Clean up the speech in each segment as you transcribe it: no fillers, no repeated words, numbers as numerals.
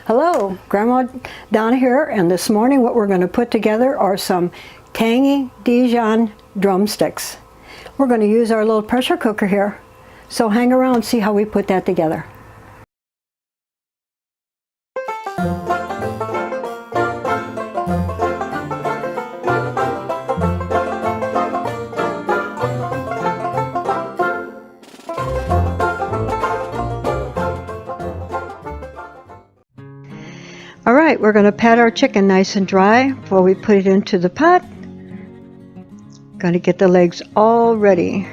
Hello, Grandma Donna here, and this morning what we're going to put together are some Tangy Dijon drumsticks. We're going to use our little pressure cooker here, so hang around and see how we put that together. All right, we're going to pat our chicken nice and dry before we put it into the pot. Going to get the legs all ready.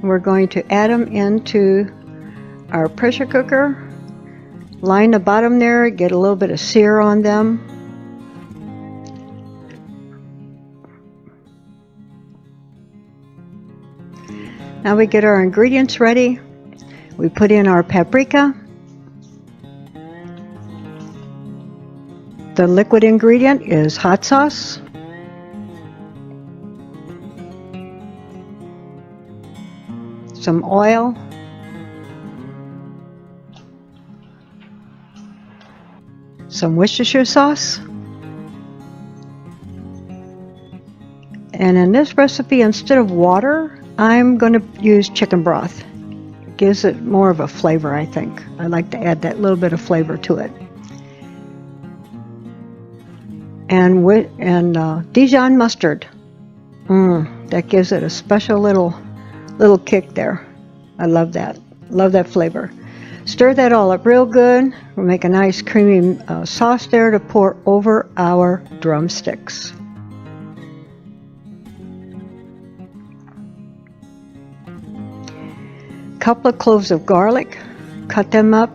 We're going to add them into our pressure cooker. Line the bottom there, get a little bit of sear on them. Now we get our ingredients ready. We put in our paprika. The liquid ingredient is hot sauce. Some oil. Some Worcestershire sauce. And in this recipe, instead of water, I'm going to use chicken broth. It gives it more of a flavor, I think. I like to add that little bit of flavor to it. And Dijon mustard. That gives it a special little kick there. I love that. Love that flavor. Stir that all up real good. We'll make a nice creamy sauce there to pour over our drumsticks. Couple of cloves of garlic. Cut them up.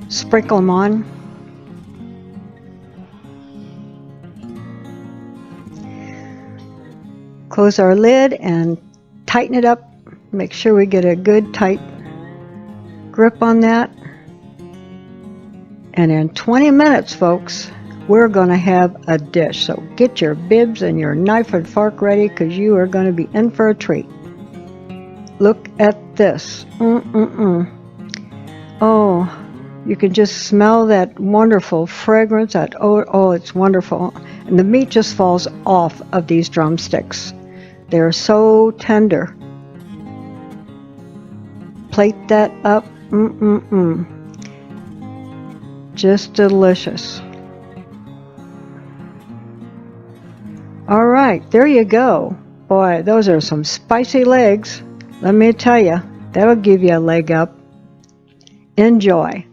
Sprinkle them on. Close our lid and tighten it up. Make sure we get a good tight grip on that. And in 20 minutes, folks, we're going to have a dish. So get your bibs and your knife and fork ready, because you are going to be in for a treat. Look at this. Oh, you can just smell that wonderful fragrance. Oh, it's wonderful. And the meat just falls off of these drumsticks. They're so tender. Plate that up. Just delicious. All right, there you go. Boy, those are some spicy legs. Let me tell you, that'll give you a leg up. Enjoy.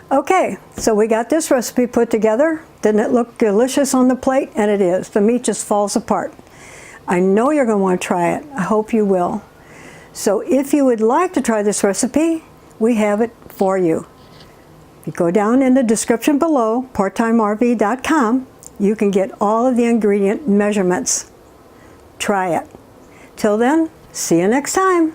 Okay, so we got this recipe put together. Didn't it look delicious on the plate? And it is. The meat just falls apart. I know you're going to want to try it. I hope you will. So if you would like to try this recipe, we have it for you. If you go down in the description below, parttimерv.com, you can get all of the ingredient measurements. Try it. Till then, see you next time.